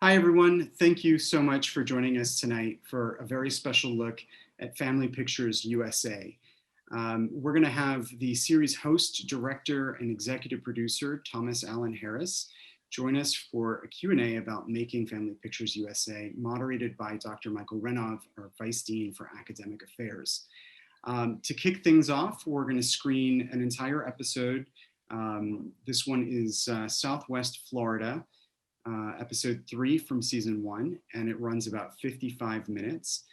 Hi, everyone. Thank you so much for joining us tonight for a very special look at Family Pictures USA. We're going to have the series host, director, and executive producer, Thomas Allen Harris, join us for a Q&A about making Family Pictures USA, moderated by Dr. Michael Renov, our Vice Dean for Academic Affairs. To kick things off, we're going to screen an entire episode. This one is Southwest Florida, episode 3 from season 1, and it runs about 55 minutes.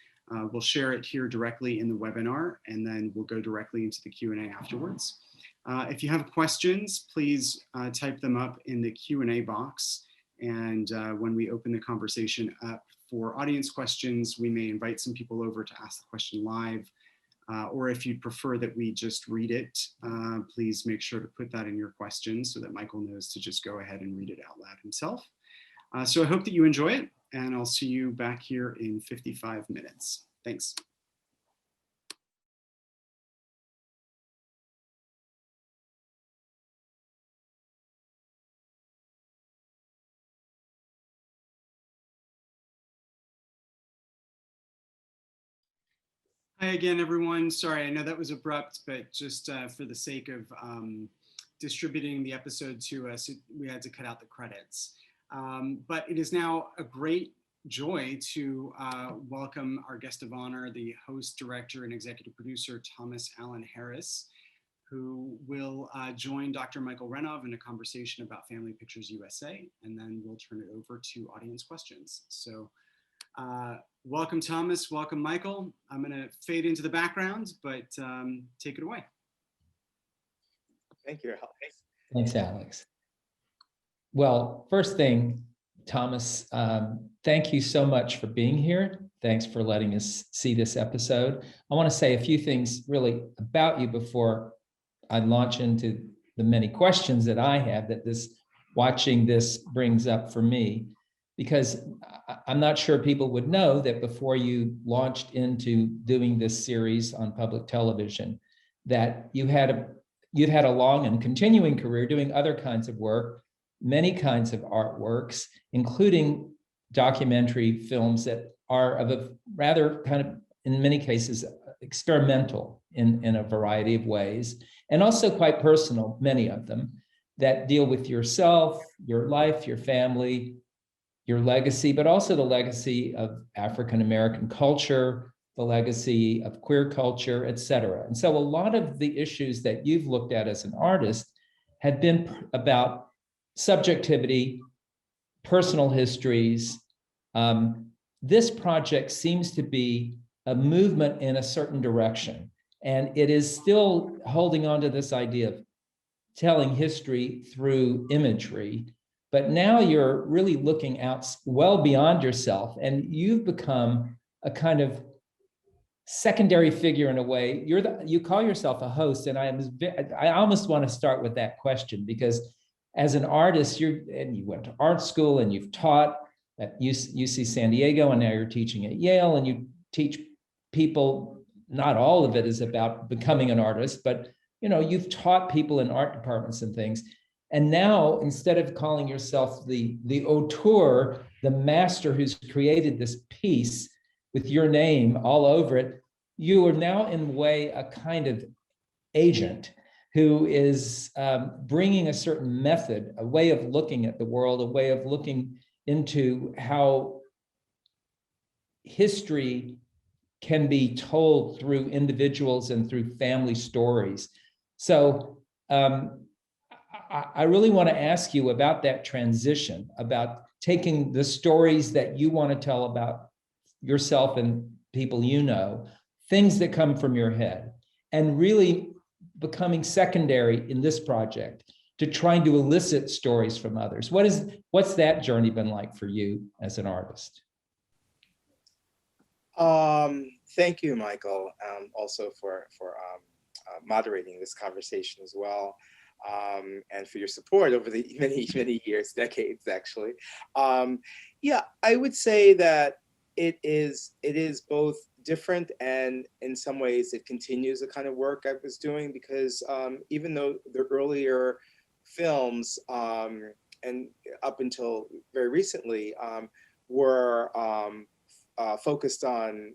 We'll share it here directly in the webinar, and then we'll go directly into the Q&A afterwards. If you have questions, please type them up in the Q&A box, and when we open the conversation up for audience questions, we may invite some people over to ask the question live, or if you prefer that we just read it, please make sure to put that in your questions so that Michael knows to just go ahead and read it out loud himself. So I hope that you enjoy it, and I'll see you back here in 55 minutes. Thanks. Hi again, everyone. Sorry, I know that was abrupt, but just for the sake of distributing the episode to us, we had to cut out the credits. But it is now a great joy to welcome our guest of honor, the host, director, and executive producer, Thomas Allen Harris, who will join Dr. Michael Renov in a conversation about Family Pictures USA, and then we'll turn it over to audience questions. So welcome, Thomas. Welcome, Michael. I'm going to fade into the background, but take it away. Thank you, Alex. Thanks, Alex. Well, first thing, Thomas, thank you so much for being here. Thanks for letting us see this episode. I want to say a few things really about you before I launch into the many questions that I have that watching this brings up for me, because I'm not sure people would know that before you launched into doing this series on public television, that you've had a long and continuing career doing other kinds of work, many kinds of artworks, including documentary films that are of a rather kind of, in many cases, experimental in a variety of ways, and also quite personal, many of them, that deal with yourself, your life, your family, your legacy, but also the legacy of African-American culture, the legacy of queer culture, et cetera. And so a lot of the issues that you've looked at as an artist had been about subjectivity, personal histories. This project seems to be a movement in a certain direction, and it is still holding on to this idea of telling history through imagery. But now you're really looking out well beyond yourself, and you've become a kind of secondary figure in a way. You call yourself a host, and I almost want to start with that question, because as an artist, you went to art school and you've taught at UC San Diego, and now you're teaching at Yale, and you teach people. Not all of it is about becoming an artist, but you've taught people in art departments and things. And now, instead of calling yourself the auteur, the master who's created this piece with your name all over it, you are now in a way a kind of agent who is bringing a certain method, a way of looking at the world, a way of looking into how history can be told through individuals and through family stories. So I really want to ask you about that transition, about taking the stories that you want to tell about yourself and people things that come from your head, and really becoming secondary in this project to trying to elicit stories from others. What's that journey been like for you as an artist? Thank you, Michael, also for moderating this conversation as well, and for your support over the many years, decades, actually. Yeah, I would say that it is both different, and in some ways it continues the kind of work I was doing, because even though the earlier films and up until very recently, were focused on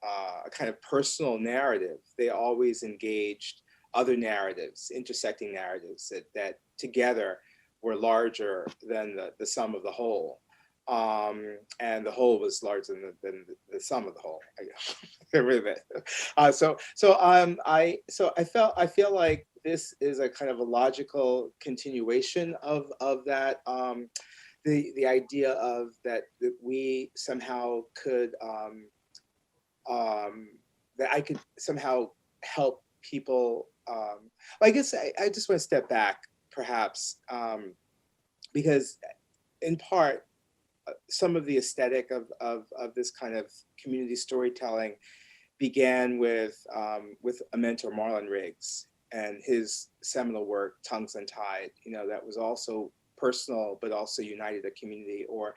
a kind of personal narrative. They always engaged other narratives, intersecting narratives that together were larger than the sum of the whole. And the whole was larger than the sum of the whole. Get rid of it. I feel like this is a kind of a logical continuation of that. The idea of that we somehow could that I could somehow help people. I guess I just want to step back, perhaps, because in part, some of the aesthetic of this kind of community storytelling began with a mentor, Marlon Riggs, and his seminal work, Tongues Untied. That was also personal, but also united a community, or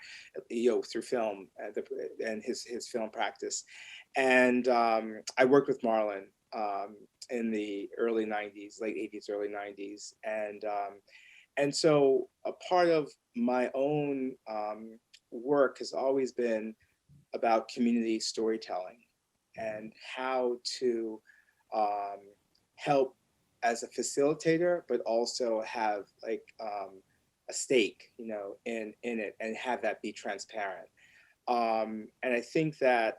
through film and his film practice. And I worked with Marlon in the early 90s, late 80s, early 90s. And so a part of my own work has always been about community storytelling and how to help as a facilitator, but also have like a stake, in it, and have that be transparent. And I think that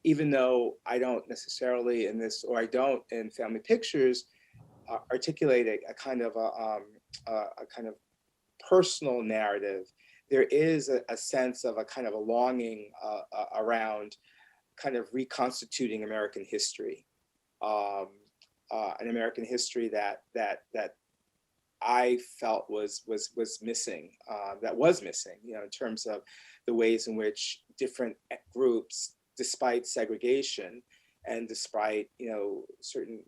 even though I don't necessarily in this, or I don't in Family Pictures, articulate a kind of a kind of personal narrative, there is a sense of a kind of a longing around kind of reconstituting American history, an American history that I felt was missing, in terms of the ways in which different groups, despite segregation and despite certain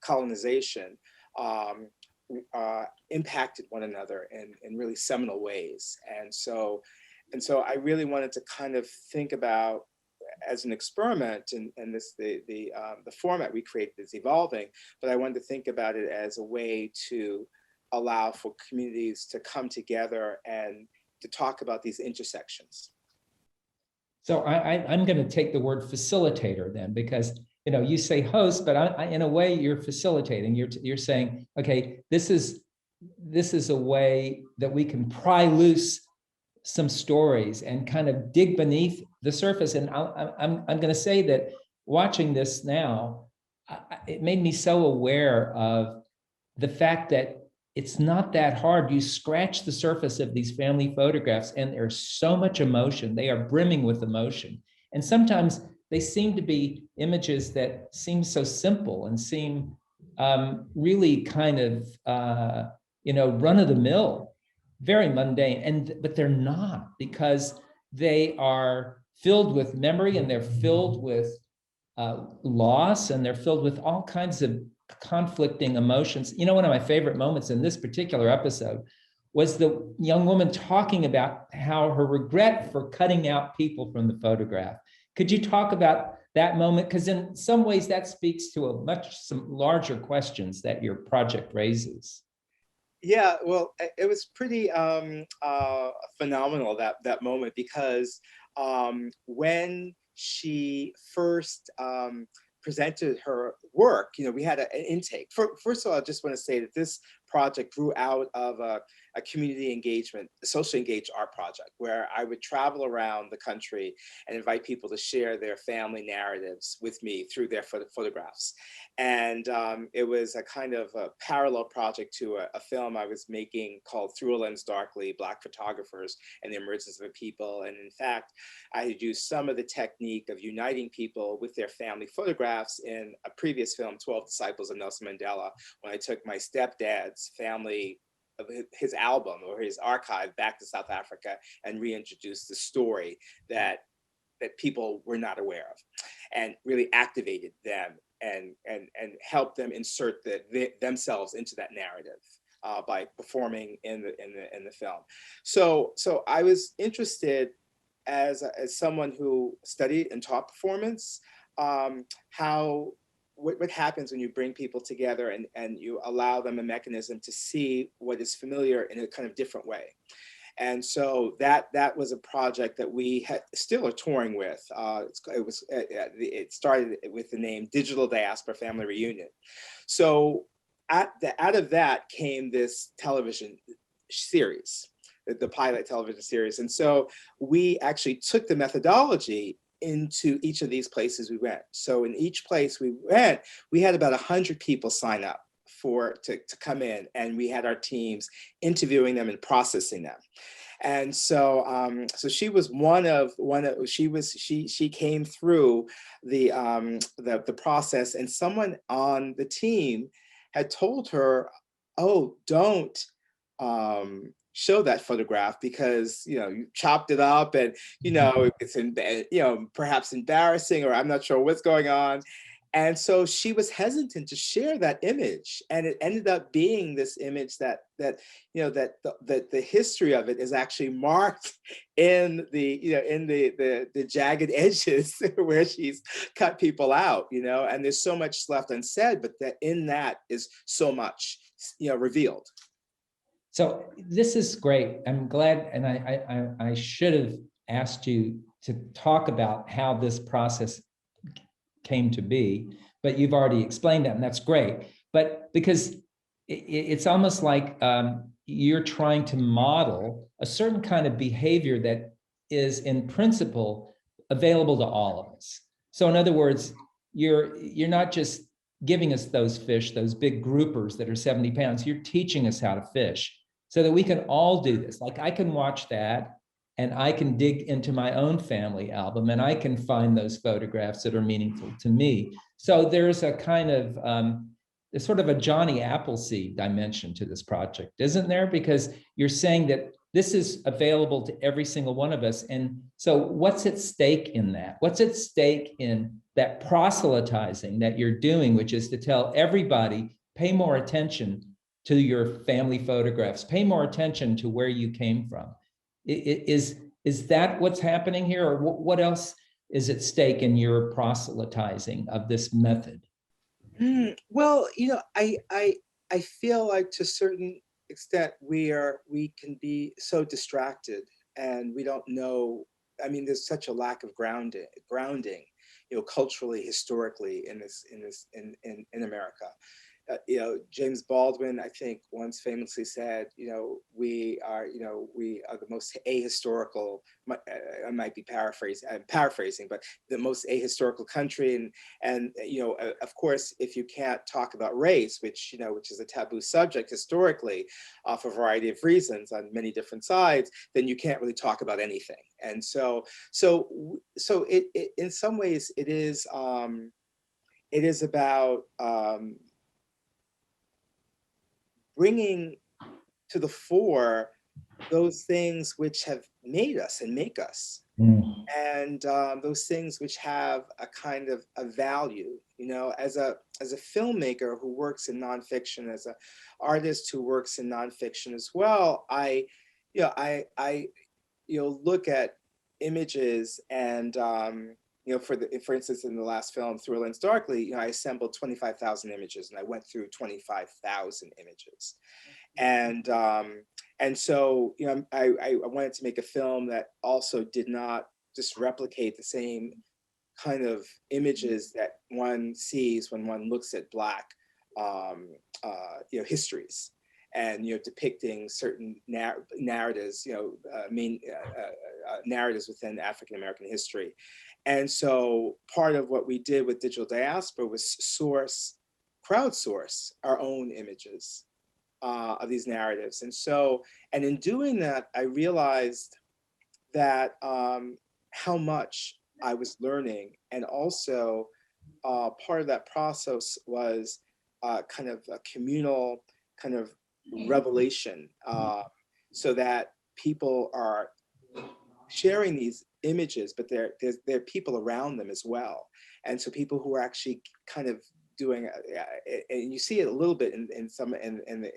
colonization, impacted one another in really seminal ways. And so I really wanted to kind of think about, as an experiment, and this the format we created is evolving, but I wanted to think about it as a way to allow for communities to come together and to talk about these intersections. So I'm going to take the word facilitator then, because you say host, but in a way you're facilitating. You're saying, okay, this is a way that we can pry loose some stories and kind of dig beneath the surface. And I'm going to say that watching this now, it made me so aware of the fact that it's not that hard. You scratch the surface of these family photographs and there's so much emotion. They are brimming with emotion. And sometimes they seem to be images that seem so simple and seem really kind of, run of the mill, very mundane, but they're not, because they are filled with memory, and they're filled with loss, and they're filled with all kinds of conflicting emotions. One of my favorite moments in this particular episode was the young woman talking about how her regret for cutting out people from the photograph. Could you talk about that moment? Because in some ways that speaks to some larger questions that your project raises. Yeah, well, it was pretty phenomenal, that moment, because when she first presented her work, we had an intake. First of all, I just want to say that this project grew out of a community engagement, a socially engaged art project, where I would travel around the country and invite people to share their family narratives with me through their photographs. And it was a kind of a parallel project to a film I was making called Through a Lens Darkly, Black Photographers and the Emergence of a People. And in fact, I had used some of the technique of uniting people with their family photographs in a previous film, 12 Disciples of Nelson Mandela, when I took my stepdad's family, of his album or his archive, back to South Africa and reintroduced the story that people were not aware of, and really activated them and helped them insert themselves into that narrative by performing in the film. So I was interested, as someone who studied and taught performance, how what happens when you bring people together and you allow them a mechanism to see what is familiar in a kind of different way. And so that was a project that we still are touring with. It started with the name Digital Diaspora Family Reunion. So out of that came this television series, the pilot television series. And so we actually took the methodology into each of these places we went. So in each place we went, we had about 100 people sign up to come in, and we had our teams interviewing them and processing them. And so so she was she came through the process, and someone on the team had told her, oh, don't show that photograph because, you know, you chopped it up and, you know, it's perhaps embarrassing, or I'm not sure what's going on. And so she was hesitant to share that image, and it ended up being this image that you know, that the history of it is actually marked in the jagged edges where she's cut people out, you know, and there's so much left unsaid, but that in that is so much, you know, revealed. So this is great. I'm glad, and I should have asked you to talk about how this process came to be, but you've already explained that, and that's great. But because it's almost like you're trying to model a certain kind of behavior that is in principle available to all of us. So in other words, you're not just giving us those fish, those big groupers that are 70 pounds, you're teaching us how to fish so that we can all do this. Like I can watch that and I can dig into my own family album and I can find those photographs that are meaningful to me. So there's a kind of, there's sort of a Johnny Appleseed dimension to this project, isn't there? Because you're saying that this is available to every single one of us. And so what's at stake in that? What's at stake in that proselytizing that you're doing, which is to tell everybody, pay more attention to your family photographs, pay more attention to where you came from. Is that what's happening here, or what else is at stake in your proselytizing of this method? Well, you know, I feel like to a certain extent we can be so distracted and we don't know. I mean, there's such a lack of grounding, you know, culturally, historically in America. You know, James Baldwin, I think, once famously said, you know, we are the most ahistorical, I might be paraphrasing, but the most ahistorical country. And you know, of course, if you can't talk about race, which is a taboo subject historically, for a variety of reasons on many different sides, then you can't really talk about anything. And so it in some ways it is about bringing to the fore those things which have made us and make us, and those things which have a kind of a value. You know, as a filmmaker who works in nonfiction, as an artist who works in nonfiction as well, I look at images and you know, for instance, in the last film, Thrill Ends Darkly, you know, I assembled 25,000 images, and I went through 25,000 images, and so, you know, I wanted to make a film that also did not just replicate the same kind of images that one sees when one looks at Black, you know, histories, and, you know, depicting certain narratives, you know, narratives within African American history. And so part of what we did with Digital Diaspora was crowdsource our own images of these narratives. And so, and in doing that, I realized that how much I was learning. And also part of that process was kind of a communal kind of revelation, so that people are sharing these images, but there are people around them as well. And so people who are actually kind of doing, and you see it a little bit in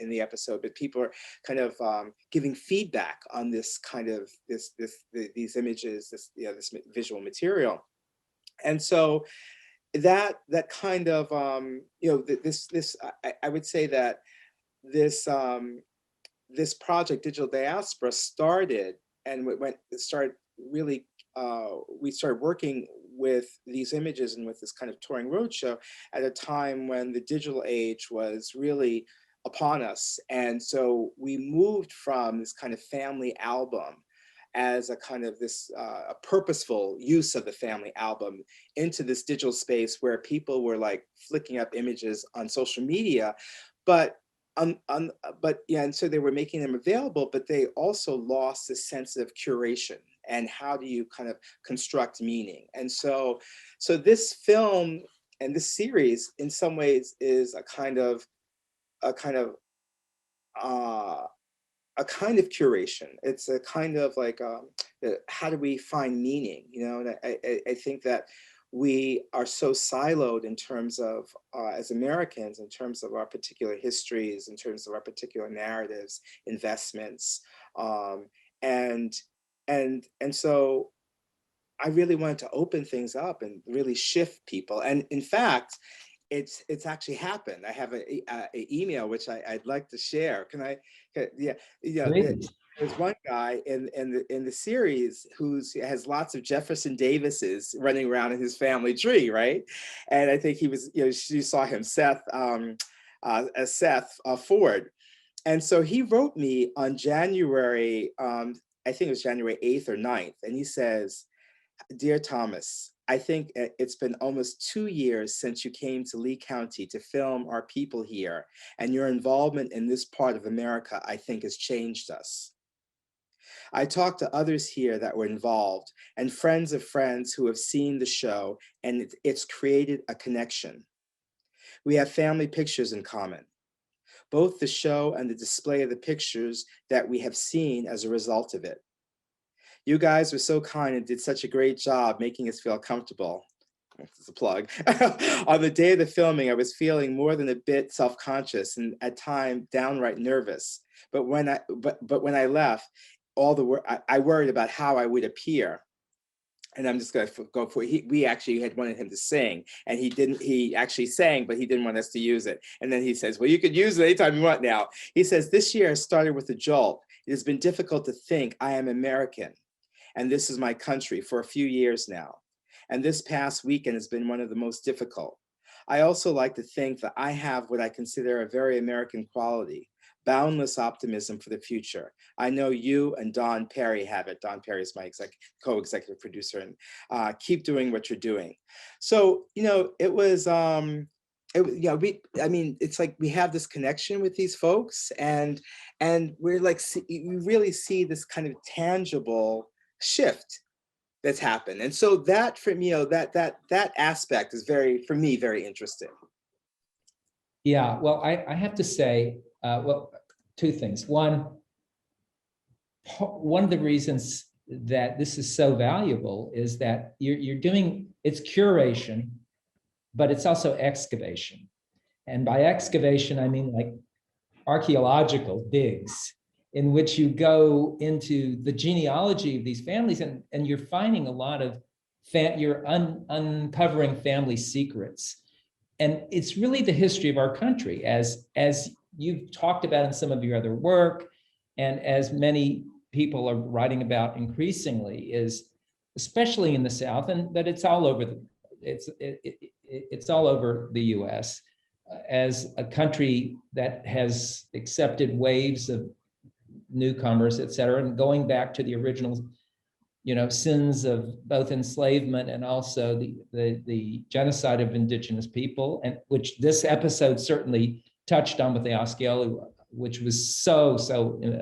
the episode, but people are kind of giving feedback on this kind of these images, this visual material. And so that kind of I would say that this this project Digital Diaspora started, and it started really we started working with these images and with this kind of touring roadshow at a time when the digital age was really upon us. And so we moved from this kind of family album as a kind of this a purposeful use of the family album into this digital space where people were like flicking up images on social media, but yeah, and so they were making them available, but they also lost this sense of curation and how do you kind of construct meaning. And so this film and this series in some ways is a kind of a kind of a kind of curation. It's a kind of like how do we find meaning, you know? And I think that we are so siloed in terms of as Americans, in terms of our particular histories, in terms of our particular narratives, investments, and so I really wanted to open things up and really shift people. And in fact, it's actually happened. I have a email which I'd like to share. Can I? Yeah, yeah. There's one guy in the series who has lots of Jefferson Davises running around in his family tree, right? And I think he was, you know, you saw him, Seth, as Seth Ford. And so he wrote me on January, I think it was January 8th or 9th, and he says, "Dear Thomas, I think it's been almost 2 years since you came to Lee County to film our people here, and your involvement in this part of America, I think, has changed us. I talked to others here that were involved and friends of friends who have seen the show, and it's created a connection. We have family pictures in common, both the show and the display of the pictures that we have seen as a result of it. You guys were so kind and did such a great job making us feel comfortable." It's a plug. "On the day of the filming, I was feeling more than a bit self-conscious and at times downright nervous. But when I left, I worried about how I would appear." And I'm just going to go for it. We actually had wanted him to sing, and he didn't. He actually sang, but he didn't want us to use it. And then he says, "Well, you could use it anytime you want now." He says, "This year started with a jolt. It has been difficult to think I am American, and this is my country for a few years now. And this past weekend has been one of the most difficult. I also like to think that I have what I consider a very American quality, boundless optimism for the future. I know you and Don Perry have it." Don Perry is my co-executive producer, and keep doing what you're doing. So, you know, it was, yeah, I mean, it's like we have this connection with these folks, and we're like, we really see this kind of tangible shift that's happened. And so that, for me, you know, that aspect is for me, very interesting. Yeah, well, I have to say, well, two things. One of the reasons that this is so valuable is that you're doing, it's curation, but it's also excavation. And by excavation, I mean like archaeological digs, in which you go into the genealogy of these families, and you're finding a lot of, you're uncovering family secrets. And it's really the history of our country, as you've talked about in some of your other work, and as many people are writing about increasingly, is especially in the South, but it's all over it's all over the US, as a country that has accepted waves of newcomers, et cetera, and going back to the original, you know, sins of both enslavement and also the genocide of indigenous people, and which this episode certainly touched on with the Osceola, which was so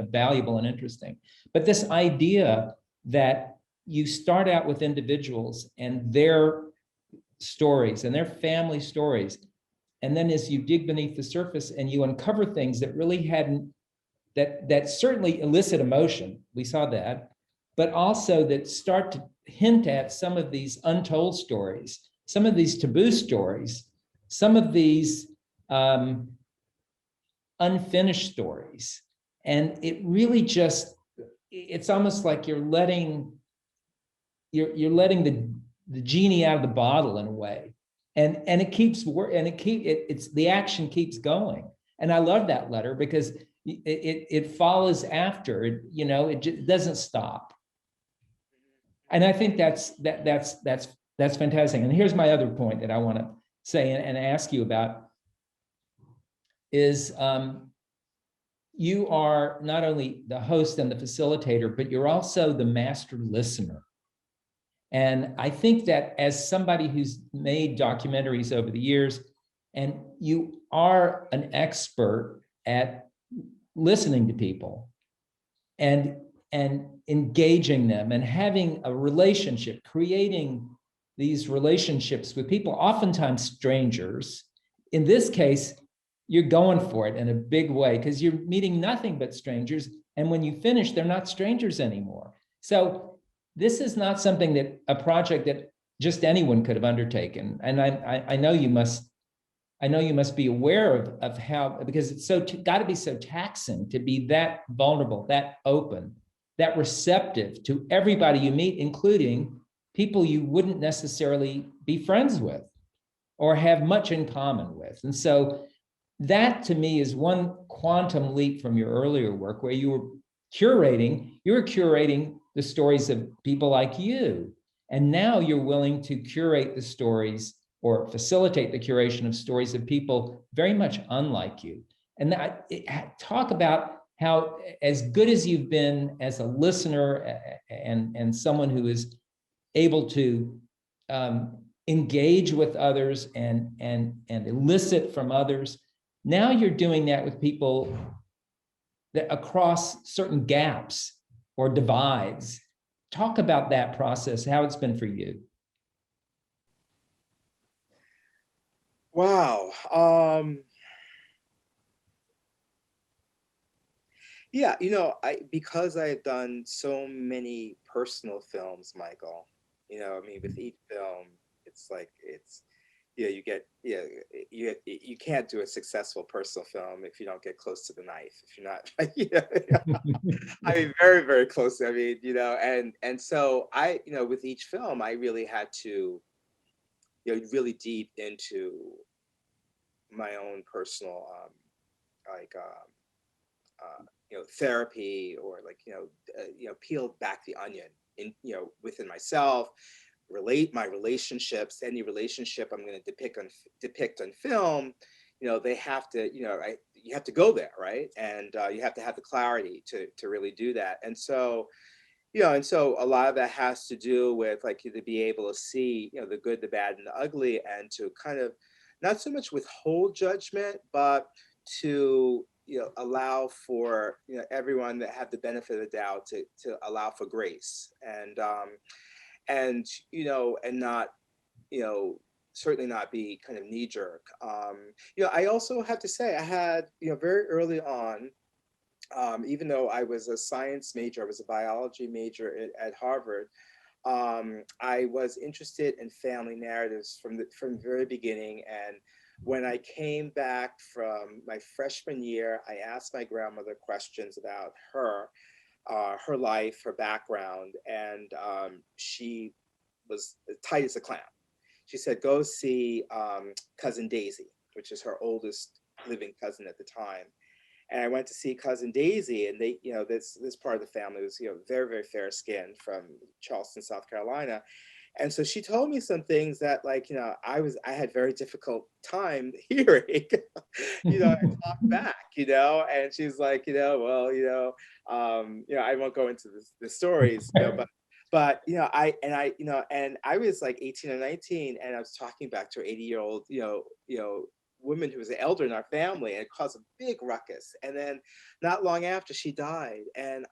valuable and interesting. But this idea that you start out with individuals and their stories and their family stories, and then as you dig beneath the surface and you uncover things that really hadn't, that certainly elicit emotion, we saw that, but also that start to hint at some of these untold stories, some of these taboo stories, some of these unfinished stories. And it really just, it's almost like you're letting the genie out of the bottle in a way. and it keeps and it's the action keeps going. And I love that letter because it follows after it, you know, it doesn't stop. And I think that's fantastic. And here's my other point that I want to say and ask you about is you are not only the host and the facilitator, but you're also the master listener. And I think that as somebody who's made documentaries over the years, and you are an expert at listening to people and engaging them and having a relationship, creating these relationships with people, oftentimes strangers. In this case, you're going for it in a big way because you're meeting nothing but strangers. And when you finish, they're not strangers anymore. So this is not something that a project that just anyone could have undertaken. And I know you must be aware of how, because it's got to be so taxing to be that vulnerable, that open, that receptive to everybody you meet, including people you wouldn't necessarily be friends with or have much in common with. And so that to me is one quantum leap from your earlier work where you were curating the stories of people like you. And now you're willing to curate the stories or facilitate the curation of stories of people very much unlike you. And talk about how, as good as you've been as a listener and someone who is able to engage with others and elicit from others, now you're doing that with people that across certain gaps or divides. Talk about that process, how it's been for you. Wow. Yeah, you know, because I had done so many personal films, Michael, you know, I mean, with each film, it's like you can't do a successful personal film if you don't get close to the knife, if you're not I mean, very, very close. I mean, you know, and so you know, with each film, I really had to, you know, really deep into my own personal like you know, therapy, or like, you know, peel back the onion in, you know, within myself, relate my relationships, any relationship I'm going to depict on film, you know, they have to, you know, you have to go there, right? And you have to have the clarity to really do that. And so, you know, and so a lot of that has to do with like you to be able to see, you know, the good, the bad, and the ugly, and to kind of not so much withhold judgment, but to, you know, allow for, you know, everyone that have the benefit of the doubt to allow for grace, and you know, and not, you know, certainly not be kind of knee jerk. You know, I also have to say I had, you know, very early on, even though I was a science major, I was a biology major at Harvard. I was interested in family narratives from the very beginning. And when I came back from my freshman year, I asked my grandmother questions about her life, her background, and she was tight as a clam. She said, "Go see cousin Daisy," which is her oldest living cousin at the time. And I went to see cousin Daisy, and they, you know, this part of the family was, you know, very, very fair skinned from Charleston, South Carolina. And so she told me some things that, like, you know, I had very difficult time hearing, you know, and talk back, you know. And she's like, you know, well, you know, I won't go into the stories, you know, but you know, you know, and I was like 18 or 19, and I was talking back to her 80-year-old, you know, woman who was an elder in our family, and it caused a big ruckus. And then not long after, she died, and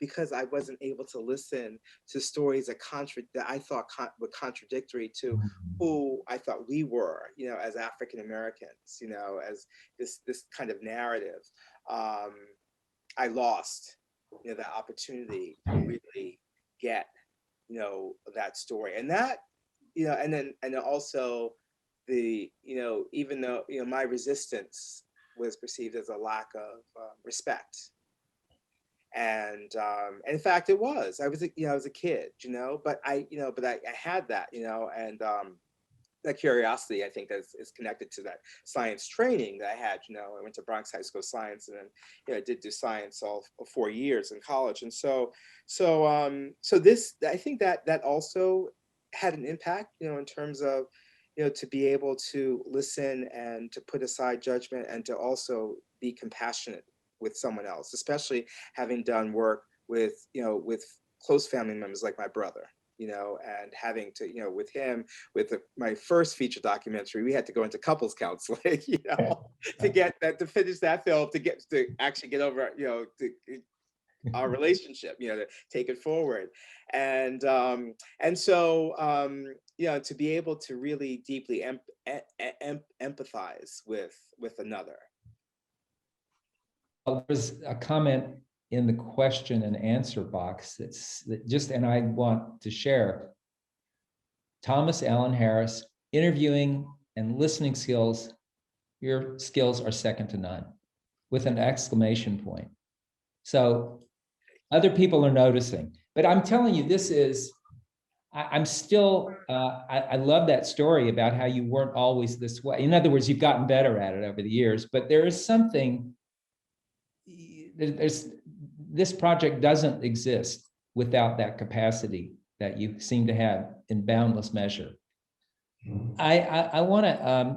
because I wasn't able to listen to stories that I thought were contradictory to who I thought we were, you know, as African Americans, you know, as this kind of narrative. I lost, you know, that opportunity to really get, you know, that story. And that, you know, and then also the, you know, even though, you know, my resistance was perceived as a lack of respect. And in fact, it was. I was a kid, you know, but I had that, you know, and that curiosity, I think, is connected to that science training that I had. I went to Bronx High School of Science, and then I did do science all 4 years in college. And so this, I think that also had an impact, in terms of, to be able to listen and to put aside judgment and to also be compassionate with someone else, especially having done work with, with close family members like my brother. And having to, with him, with my first feature documentary, we had to go into couples counseling, to get that, to finish that film, to actually get over, our relationship, to take it forward. And so, to be able to really deeply empathize with another. Well, there's a comment in the question and answer box and I want to share. Thomas Allen Harris, interviewing and listening skills, your skills are second to none, with an exclamation point. So other people are noticing, but I'm telling you, I'm still, I love that story about how you weren't always this way. In other words, you've gotten better at it over the years, but there is something, this project doesn't exist without that capacity that you seem to have in boundless measure. I want to,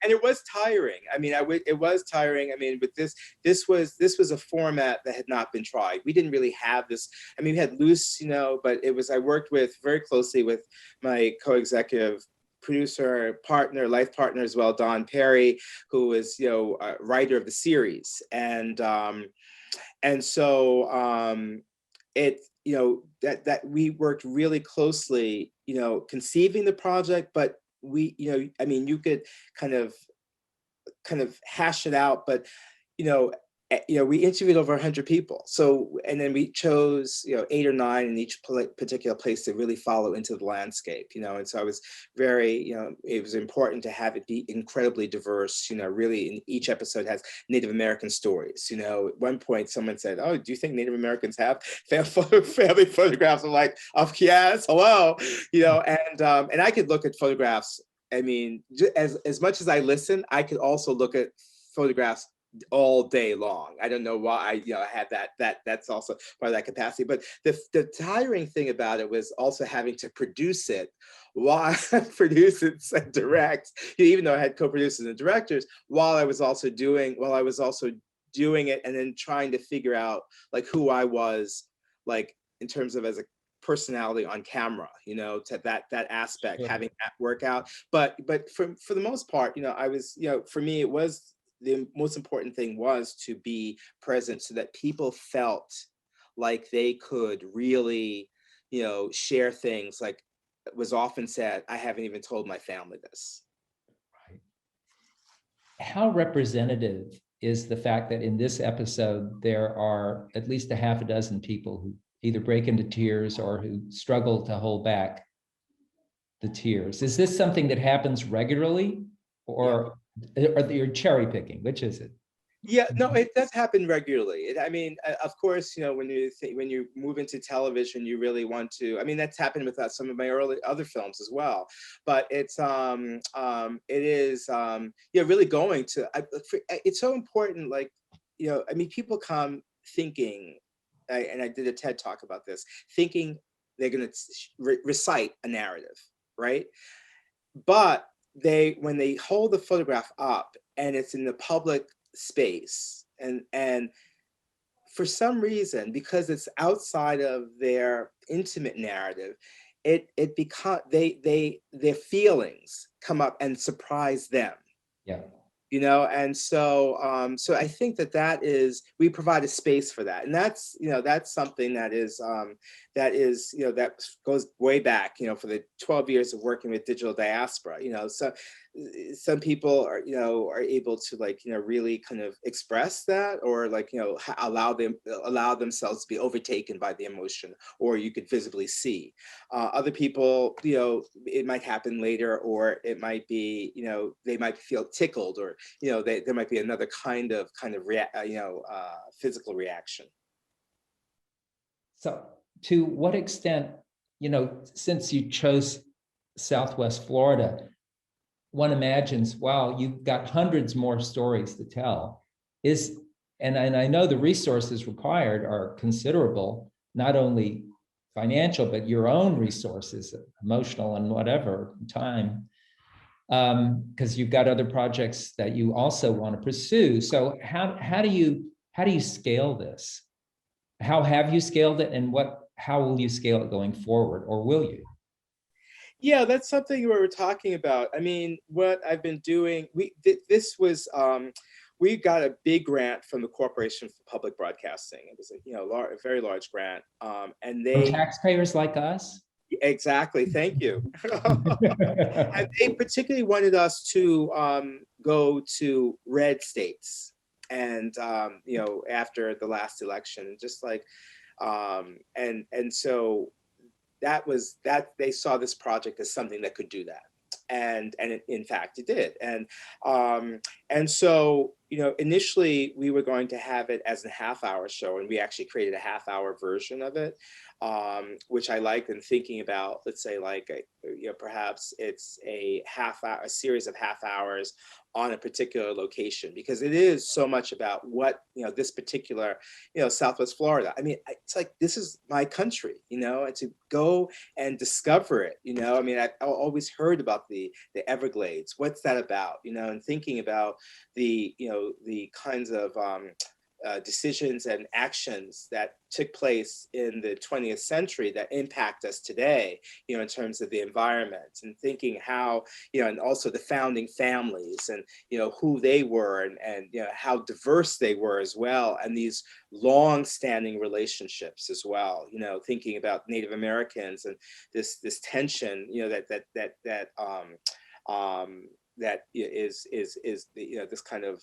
and it was tiring. I mean, it was tiring. I mean, with this was a format that had not been tried. We didn't really have this. I mean, we had loose, but I worked very closely with my co-executive producer, life partner as well, Don Perry, who is, a writer of the series. And so it, that we worked really closely, conceiving the project, but we, I mean, you could kind of hash it out, but, we interviewed over 100 people. So, and then we chose, 8 or 9 in each particular place to really follow into the landscape, and so I was very, it was important to have it be incredibly diverse, really in each episode has Native American stories. At one point someone said, "Oh, do you think Native Americans have family photographs?" I'm like, "Oh, yes, hello," and I could look at photographs. I mean, as much as I listen, I could also look at photographs all day long. I don't know why I had that's also part of that capacity. But the tiring thing about it was also having to produce it while produce it and direct, even though I had co-producers and directors, while I was also doing it, and then trying to figure out like who I was, like in terms of as a personality on camera, to that aspect, having that work out. But for the most part, I was, for me, it was the most important thing was to be present so that people felt like they could really, share things. Like it was often said, "I haven't even told my family this." Right. How representative is the fact that in this episode, there are at least a half a dozen people who either break into tears or who struggle to hold back the tears? Is this something that happens regularly, or you're cherry picking? Which is it? Yeah, no, it does happen regularly. I mean, of course, when you move into television, you really want to. I mean, that's happened with some of my other films as well. But it is really going to. It's so important. Like, I mean, people come thinking, and I did a TED talk about this, thinking they're going to recite a narrative, right? But when they hold the photograph up and it's in the public space, and for some reason, because it's outside of their intimate narrative, it becomes their feelings come up and surprise them. Yeah. And so I think that is, we provide a space for that, and that's something that goes way back, for the 12 years of working with digital diaspora. So some people are able to really kind of express that, or allow themselves to be overtaken by the emotion, or you could visibly see. Other people, it might happen later, or it might be, they might feel tickled, or there might be another kind of physical reaction. So to what extent, since you chose Southwest Florida, one imagines, wow, you've got hundreds more stories to tell. And I know the resources required are considerable, not only financial, but your own resources, emotional and whatever, time, because you've got other projects that you also want to pursue. So how do you scale this? How have you scaled it, and how will you scale it going forward, or will you? Yeah, that's something we were talking about. I mean, what I've been doing, this was, we got a big grant from the Corporation for Public Broadcasting. It was a very large grant, and From they taxpayers like us? exactly. Thank you. And they particularly wanted us to go to red states, and after the last election, just like, and so that they saw this project as something that could do that, and in fact it did. And so initially we were going to have it as a half-hour show, and we actually created a half-hour version of it, which I like. And thinking about, let's say, like perhaps it's a series of half hours on a particular location, because it is so much about what this particular Southwest Florida. I mean, it's like, this is my country, and to go and discover it. I mean, I've always heard about the Everglades. What's that about? And thinking about the the kinds of decisions and actions that took place in the 20th century that impact us today, in terms of the environment, and thinking how, and also the founding families, and, who they were, and how diverse they were as well, and these long-standing relationships as well, thinking about Native Americans and this tension, that is this kind of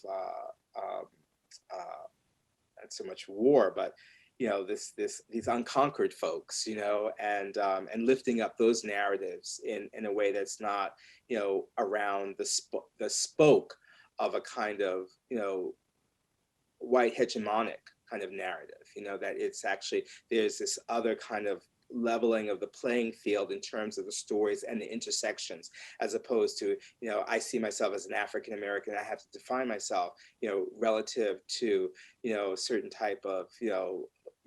not so much war, but these unconquered folks, and lifting up those narratives in a way that's not around the spoke of a kind of white hegemonic kind of narrative, that it's actually, there's this other kind of leveling of the playing field in terms of the stories and the intersections, as opposed to, I see myself as an African American, I have to define myself, relative to, a certain type of,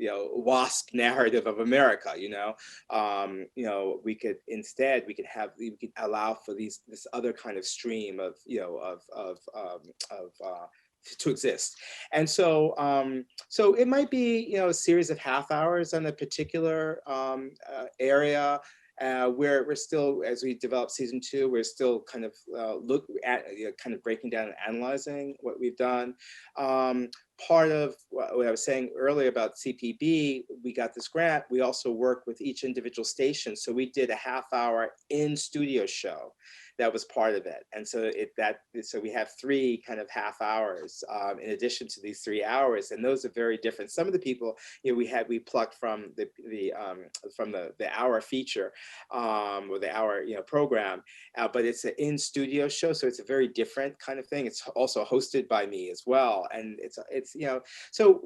WASP narrative of America. We could instead, we could allow for this other kind of stream of, to exist. And so so it might be a series of half hours on a particular area, where we're still, as we develop season 2, we're still kind of kind of breaking down and analyzing what we've done. Part of what I was saying earlier about CPB, we got this grant. We also work with each individual station. So we did a half-hour in-studio show that was part of it. And so so we have 3 kind of half hours in addition to these 3 hours, and those are very different. Some of the people we plucked from the hour feature, or the hour program, but it's an in-studio show, so it's a very different kind of thing. It's also hosted by me as well, and it's so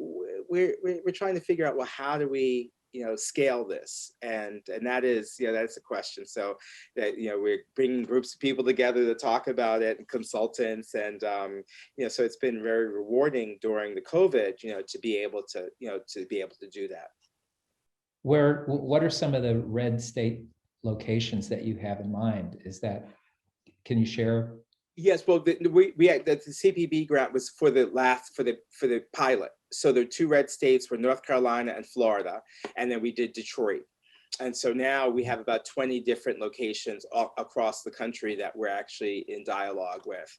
we're trying to figure out, well, how do we scale this, and that is that's the question. So that we're bringing groups of people together to talk about it, and consultants, and so it's been very rewarding during the COVID to be able to do that. What are some of the red state locations that you have in mind? Can you share? Yes, well, the CPB grant was for the pilot. So there are 2 red states were North Carolina and Florida, and then we did Detroit. And so now we have about 20 different locations across the country that we're actually in dialogue with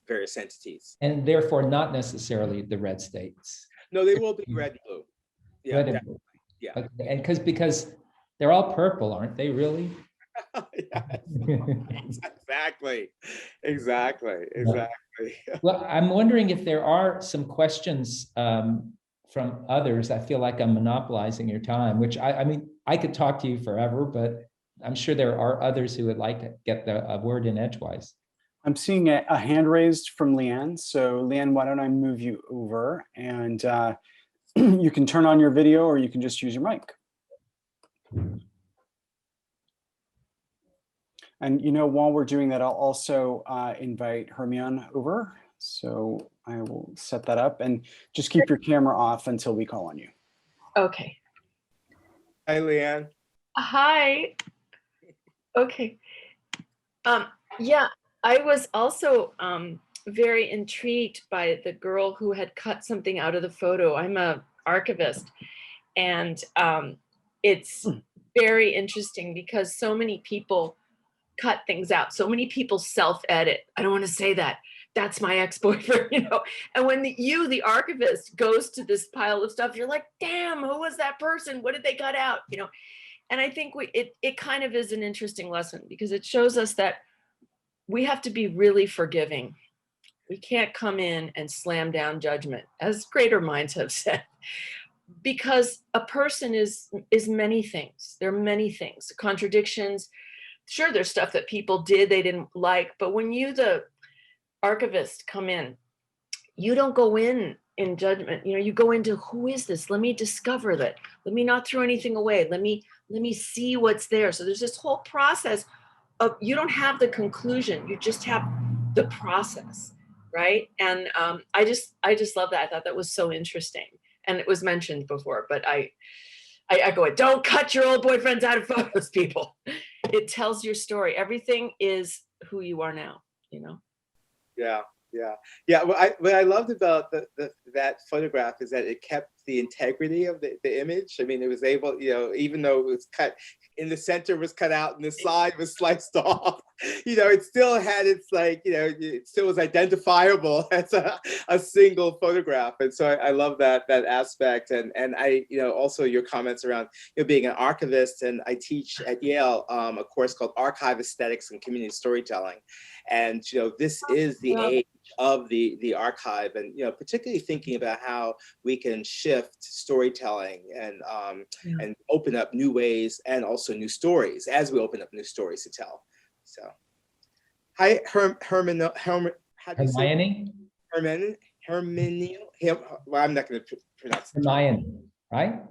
various entities. And therefore not necessarily the red states. No, they will be red and blue. Yeah, red and blue. Yeah. Okay. And because they're all purple, aren't they, really? Exactly. Well, I'm wondering if there are some questions from others. I feel like I'm monopolizing your time, which I mean, I could talk to you forever, but I'm sure there are others who would like to get a word in edgewise. I'm seeing a hand raised from Leanne. So Leanne, why don't I move you over, and you can turn on your video, or you can just use your mic. And while we're doing that, I'll also invite Hermione over. So I will set that up, and just keep your camera off until we call on you. Okay. Hi, Leanne. Hi. Okay. Yeah, I was also very intrigued by the girl who had cut something out of the photo. I'm an archivist, and it's very interesting because so many people cut things out. So many people self-edit. I don't want to say that. That's my ex-boyfriend, And when the archivist goes to this pile of stuff, you're like, damn, who was that person? What did they cut out? And I think it kind of is an interesting lesson because it shows us that we have to be really forgiving. We can't come in and slam down judgment, as greater minds have said, because a person is many things. There are many things, contradictions. Sure, there's stuff that people did they didn't like, but when you, the archivist, come in, you don't go in judgment. You go into, who is this? Let me discover that. Let me not throw anything away. Let me see what's there. So there's this whole process of, you don't have the conclusion, you just have the process, right? And I just love that. I thought that was so interesting, and it was mentioned before, but I echo it. Don't cut your old boyfriends out of photos, people. It tells your story. Everything is who you are now, Yeah. What I loved about that photograph is that it kept the integrity of the image. I mean, it was able, even though it was cut in the center, was cut out and the side was sliced off, it still had its, it still was identifiable as a single photograph. And so I love that aspect. And I, also your comments around being an archivist, and I teach at Yale a course called Archive Aesthetics and Community Storytelling. And this is the age of the archive, and particularly thinking about how we can shift storytelling and open up new ways and also new stories as we open up new stories to tell. So, hi, Hermione. Well, I'm not going to pronounce it. Hermione, right?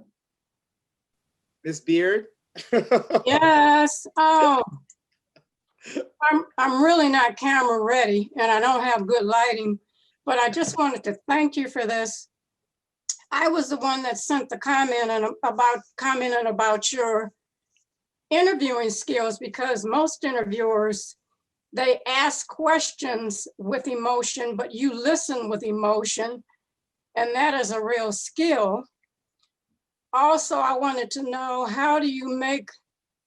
Miss Beard. Yes. Oh. I'm really not camera ready, and I don't have good lighting, but I just wanted to thank you for this. I was the one that sent the commenting about your interviewing skills, because most interviewers, they ask questions with emotion, but you listen with emotion, and that is a real skill. Also, I wanted to know, how do you make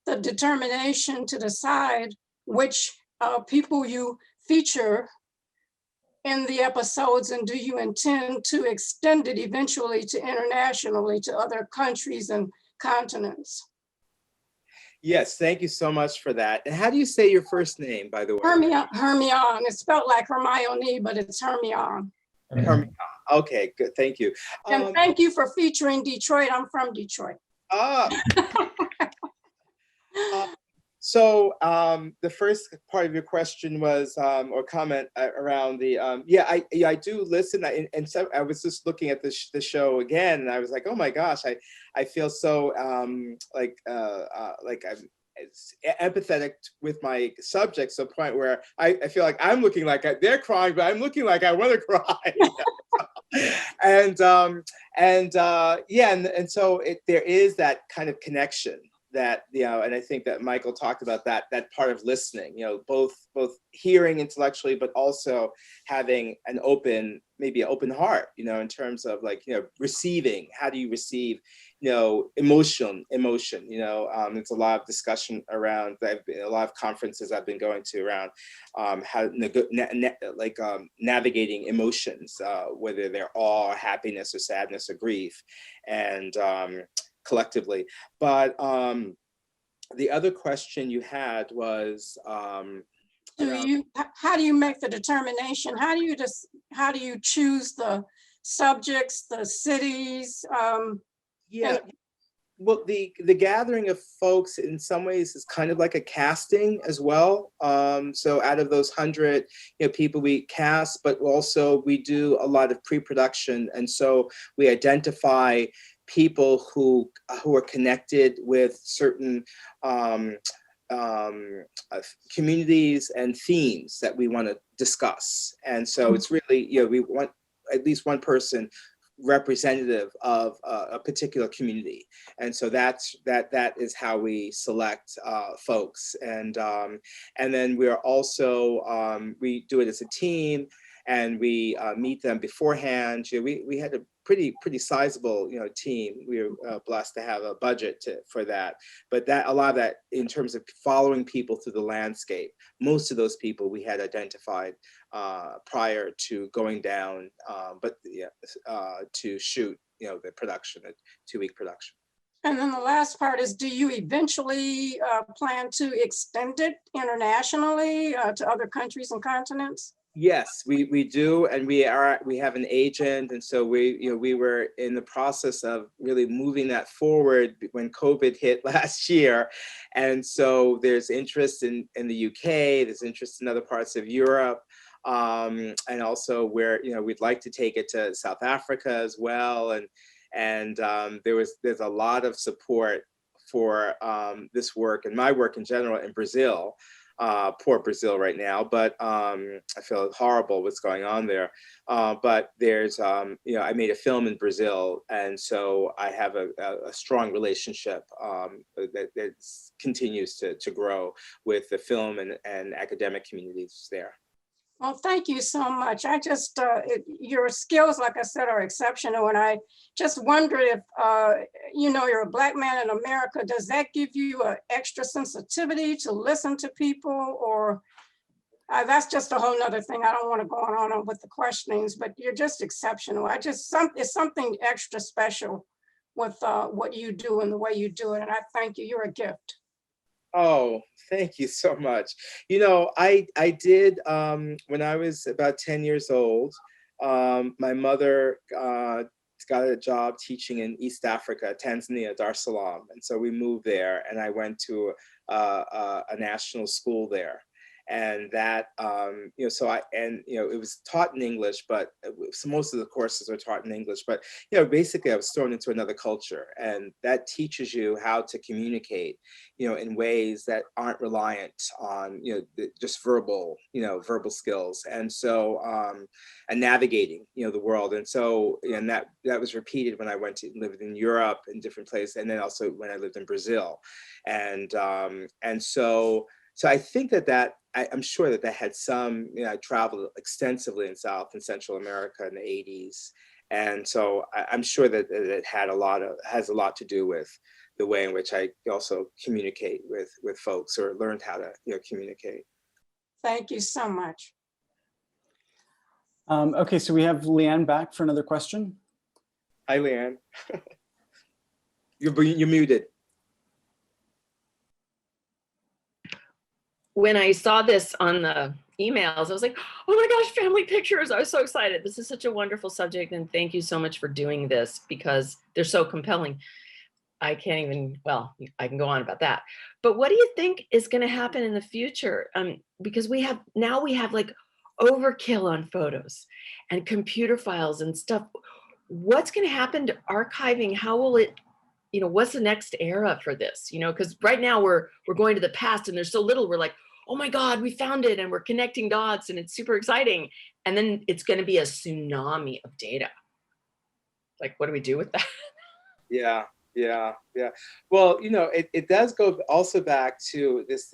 the determination to decide which people you feature in the episodes, and do you intend to extend it eventually to internationally to other countries and continents? Yes, thank you so much for that. And how do you say your first name, by the way? Hermione. It's spelled like Hermione, but it's Hermione. Hermione. Okay, good. Thank you. And thank you for featuring Detroit. I'm from Detroit. So the first part of your question was, or comment around the, I do listen. And so I was just looking at the show again, and I was like, oh my gosh, I feel so like I'm empathetic with my subjects, to the point where I feel like I'm looking like they're crying, but I'm looking like I want to cry. And so there is that kind of connection that, and I think that Michael talked about that part of listening, both hearing intellectually, but also having an open heart, in terms of receiving. How do you receive, emotion? It's a lot of discussion around, a lot of conferences I've been going to around how navigating emotions, whether they're awe, happiness, or sadness, or grief, and collectively. But the other question you had was, how do you make the determination? How do you choose the subjects, the cities? Well, the gathering of folks in some ways is kind of like a casting as well. So out of those 100 people we cast, but also we do a lot of pre-production, and so we identify people who are connected with certain communities and themes that we want to discuss. And so it's really, we want at least one person representative of a particular community. And so that is how we select folks. And then we are also, we do it as a team, and we meet them beforehand. We had a pretty sizable team. We were blessed to have a budget for that. But a lot of that, in terms of following people through the landscape, most of those people we had identified prior to going down, to shoot the production, a 2-week production. And then the last part is, do you eventually plan to extend it internationally to other countries and continents? Yes, we do, and we have an agent, and so we were in the process of really moving that forward when COVID hit last year, and so there's interest in the UK, there's interest in other parts of Europe, and also where we'd like to take it to South Africa as well, and there's a lot of support for this work and my work in general in Brazil. Poor Brazil right now, but I feel horrible what's going on there. But there's, I made a film in Brazil, and so I have a strong relationship that continues to grow with the film and academic communities there. Well, thank you so much. I just, your skills, like I said, are exceptional. And I just wondered if, you're a Black man in America, does that give you an extra sensitivity to listen to people? Or that's just a whole nother thing. I don't want to go on with the questionings, but you're just exceptional. It's something extra special with what you do and the way you do it. And I thank you. You're a gift. Oh, thank you so much. I did, when I was about 10 years old, my mother got a job teaching in East Africa, Tanzania, Dar es Salaam. And so we moved there, and I went to a national school there. And that, it was taught in English, but so most of the courses are taught in English, but, basically I was thrown into another culture, and that teaches you how to communicate, in ways that aren't reliant on, just verbal skills. And so, and navigating, the world. And so, and that was repeated when I went to live in Europe in different places. And then also when I lived in Brazil. And so I think I'm sure that had some, I traveled extensively in South and Central America in the 80s. And so I'm sure that it has a lot to do with the way in which I also communicate with folks, or learned how to, communicate. Thank you so much. Okay, so we have Leanne back for another question. Hi, Leanne. You're muted. When I saw this on the emails, I was like, oh my gosh, family pictures. I was so excited. This is such a wonderful subject. And thank you so much for doing this, because they're so compelling. I can't even, well, I can go on about that. But what do you think is going to happen in the future? Because we have like overkill on photos and computer files and stuff. What's going to happen to archiving? How will it, what's the next era for this? Because right now we're going to the past, and there's so little. We're like, oh my God, we found it, and we're connecting dots, and it's super exciting. And then it's going to be a tsunami of data. Like, what do we do with that? Yeah. Well, it does go also back to this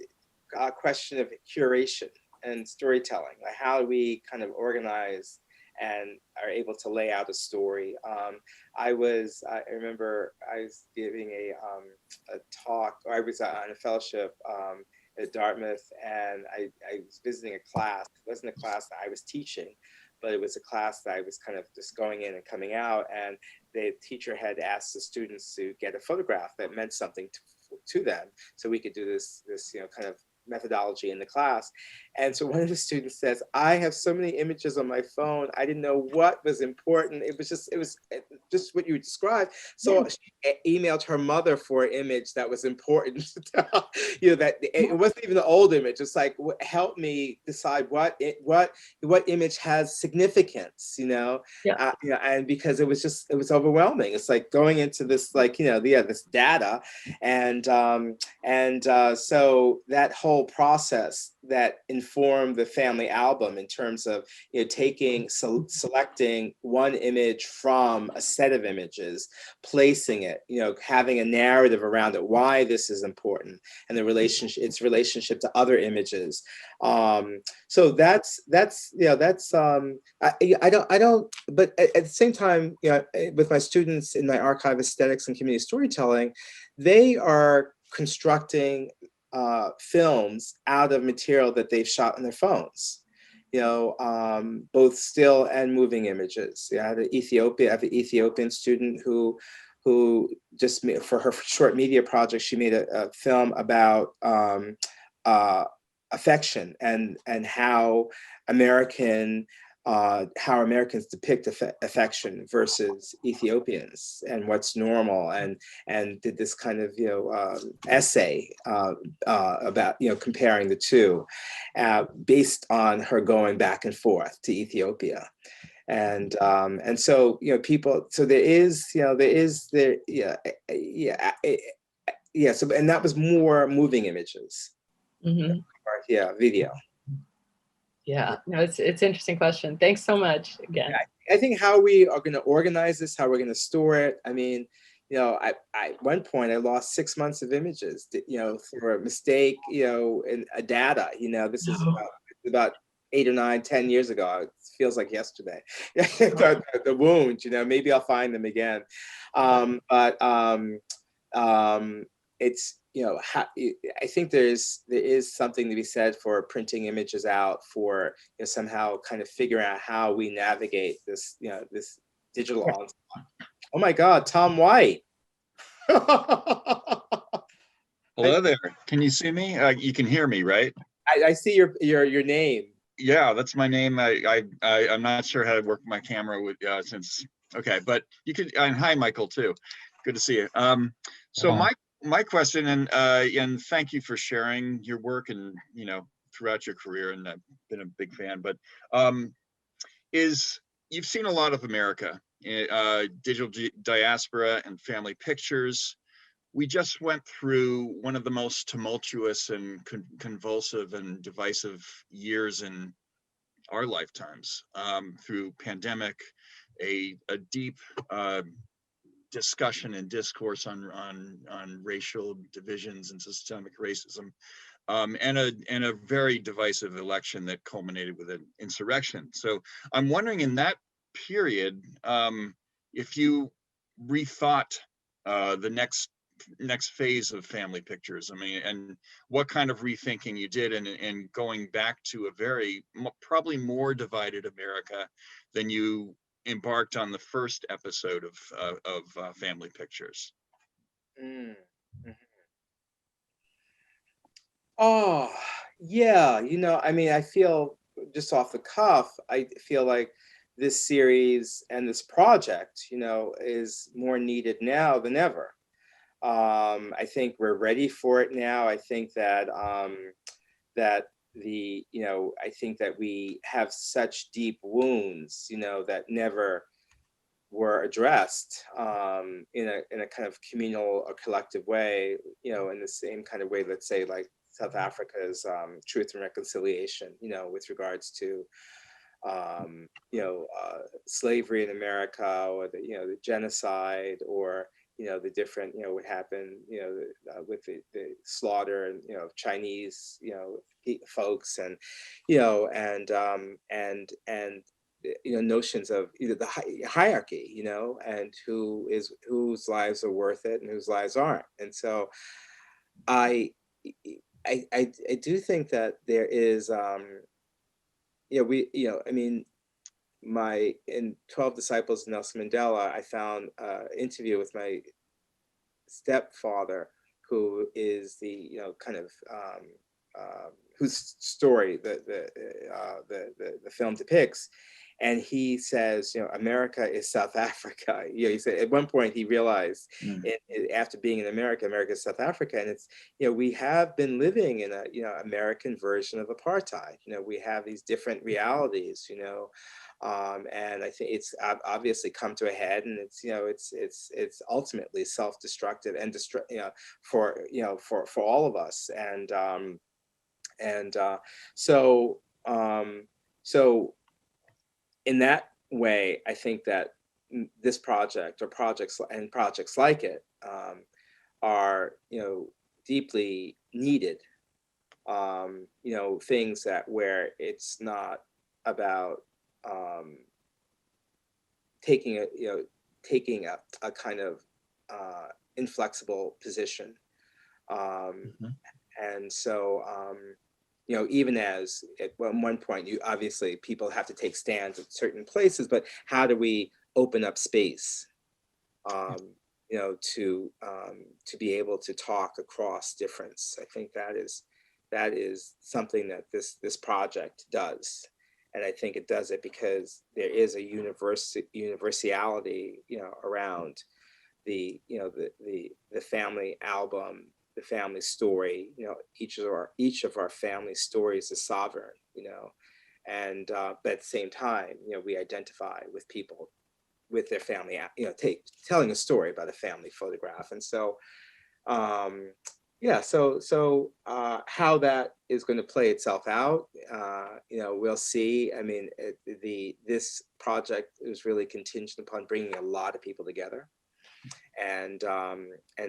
question of curation and storytelling. Like, how do we kind of organize and are able to lay out a story? I remember I was giving a talk, or I was on a fellowship at Dartmouth, and I was visiting a class. It wasn't a class that I was teaching, but it was a class that I was kind of just going in and coming out, and the teacher had asked the students to get a photograph that meant something to them, so we could do this kind of methodology in the class. And so one of the students says, I have so many images on my phone, I didn't know what was important. It was just what you described. So she emailed her mother for an image that was important. That it wasn't even an old image. It's like, help me decide what image has significance, and because it was overwhelming. It's like going into this, this data, and so that whole process that informed the family album in terms of selecting one image from a set of images, placing it, having a narrative around it, why this is important, and its relationship to other images. So that's I don't, but at the same time, with my students in my archive aesthetics and community storytelling, they are constructing films out of material that they've shot on their phones, both still and moving images. I have an Ethiopian student who just for her short media project, she made a film about affection and how Americans depict affection versus Ethiopians, and what's normal, and did this kind of essay about comparing the two, based on her going back and forth to Ethiopia. And so people, so so and that was more moving images. Video. Yeah, no, it's an interesting question. Thanks so much again. I think how we are going to organize this, how we're going to store it. I mean, at one point I lost 6 months of images, for a mistake, in a data. This is about 8 or 9, 10 years ago. It feels like yesterday. the wounds, maybe I'll find them again. But it's, I think there is something to be said for printing images out, for somehow kind of figuring out how we navigate this, this digital onslaught. Oh my God, Tom White. Hello there. Can you see me? You can hear me, right? I see your name. Yeah, that's my name. I'm not sure how to work my camera with since. Okay, but you could. And hi, Michael, too. Good to see you. So my question, and thank you for sharing your work and throughout your career, and I've been a big fan. But is you've seen a lot of America, digital diaspora and family pictures. We just went through one of the most tumultuous and convulsive and divisive years in our lifetimes, through pandemic, a deep discussion and discourse on racial divisions and systemic racism, and a very divisive election that culminated with an insurrection. So I'm wondering, in that period, if you rethought the next phase of family pictures. I mean, and what kind of rethinking you did, and going back to a very probably more divided America than you embarked on the first episode of family pictures. Mm-hmm. Oh yeah, I mean, I feel, just off the cuff, I feel like this series and this project, is more needed now than ever. I think we're ready for it now. I think that I think that we have such deep wounds, that never were addressed in a kind of communal or collective way, in the same kind of way, let's say, like South Africa's Truth and Reconciliation, with regards to slavery in America, or the genocide, or the different, what happened, with the slaughter and, Chinese, folks, and, notions of either the hierarchy, and whose lives are worth it and whose lives aren't. And so I do think that there is, in 12 Disciples of Nelson Mandela, I found an interview with my stepfather, who is the, kind of whose story the film depicts. And he says, America is South Africa. He said at one point he realized after being in America, America is South Africa. And it's, we have been living in a, American version of apartheid. We have these different realities, and I think it's obviously come to a head, and it's, it's ultimately self-destructive and for all of us. So in that way, I think that this project or projects like it are, deeply needed. Things that where it's not about taking a kind of inflexible position. And so, even as at one point, obviously people have to take stands at certain places, but how do we open up space, to be able to talk across difference? I think that is something that this project does. And I think it does it because there is a universality, around the family album, the family story. Each of our family stories is sovereign, and but at the same time, we identify with people, with their family, telling a story about a family photograph. And so, how that is going to play itself out, we'll see. I mean, this project is really contingent upon bringing a lot of people together. And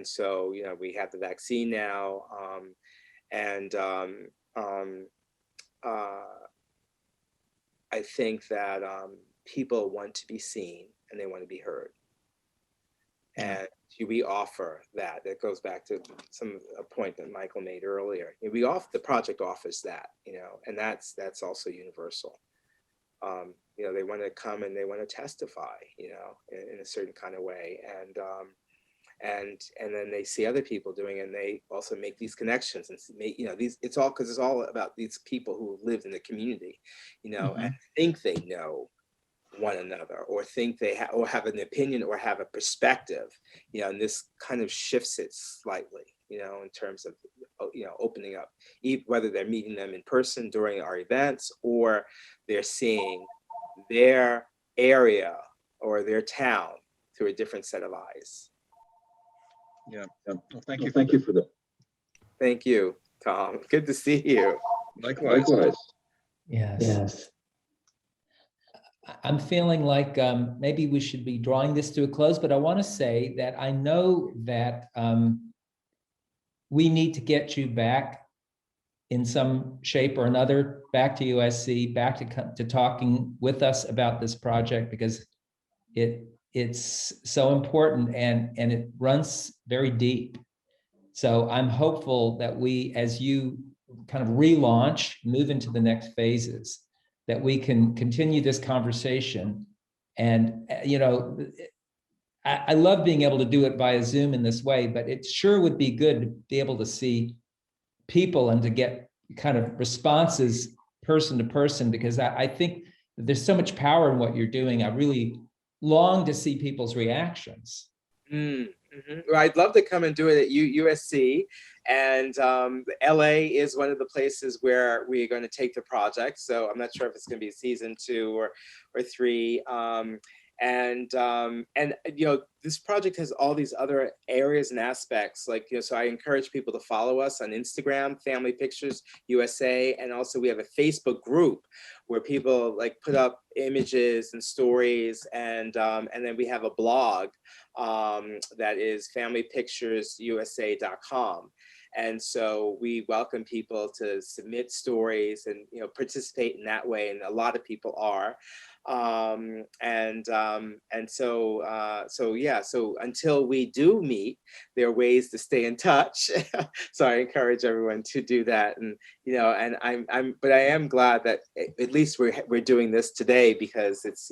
so, we have the vaccine now, I think that people want to be seen and they want to be heard. And we offer that. It goes back to a point that Michael made earlier. The project offers that, and that's also universal. They want to come and they want to testify, in a certain kind of way, and then they see other people doing it, and they also make these connections and make, it's all about these people who lived in the community, and think they know one another, or think they have an opinion or have a perspective, and this kind of shifts it slightly, in terms of, opening up, whether they're meeting them in person during our events, or they're seeing their area or their town through a different set of eyes. Yeah. Well, thank you for that. Thank you, Tom. Good to see you. Likewise. Yes. I'm feeling like maybe we should be drawing this to a close, but I want to say that I know that we need to get you back in some shape or another, back to USC, back to talking with us about this project, because it's so important and it runs very deep. So I'm hopeful that we, as you kind of relaunch, move into the next phases, that we can continue this conversation. And, I love being able to do it via Zoom in this way, but it sure would be good to be able to see people and to get kind of responses person to person, because I think that there's so much power in what you're doing. I really long to see people's reactions. Well, I'd love to come and do it at USC, and LA is one of the places where we're going to take the project. So I'm not sure if it's going to be season 2 or 3. This project has all these other areas and aspects, like, so I encourage people to follow us on Instagram, Family Pictures USA, and also we have a Facebook group where people like put up images and stories, and then we have a blog that is familypicturesusa.com. And so we welcome people to submit stories and participate in that way, and a lot of people are. So until we do meet, there are ways to stay in touch. So I encourage everyone to do that. And but I am glad that at least we're doing this today, because it's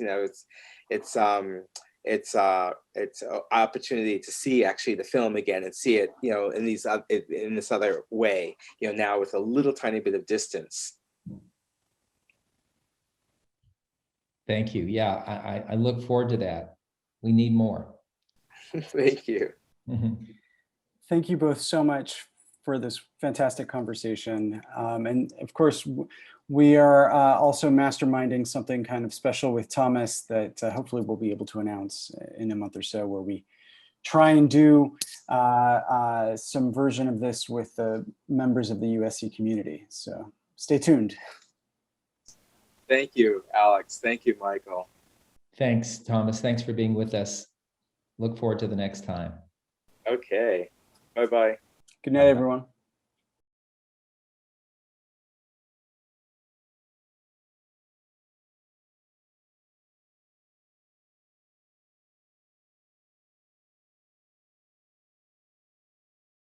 it's an opportunity to see actually the film again and see it, in in this other way, now with a little tiny bit of distance. Thank you. Yeah, I look forward to that. We need more. Thank you. Mhm. Thank you both so much for this fantastic conversation. And of course, we are also masterminding something kind of special with Thomas that hopefully we'll be able to announce in a month or so, where we try and do some version of this with the members of the USC community. So stay tuned. Thank you, Alex. Thank you, Michael. Thanks, Thomas. Thanks for being with us. Look forward to the next time. Okay. Bye-bye. Good night, everyone.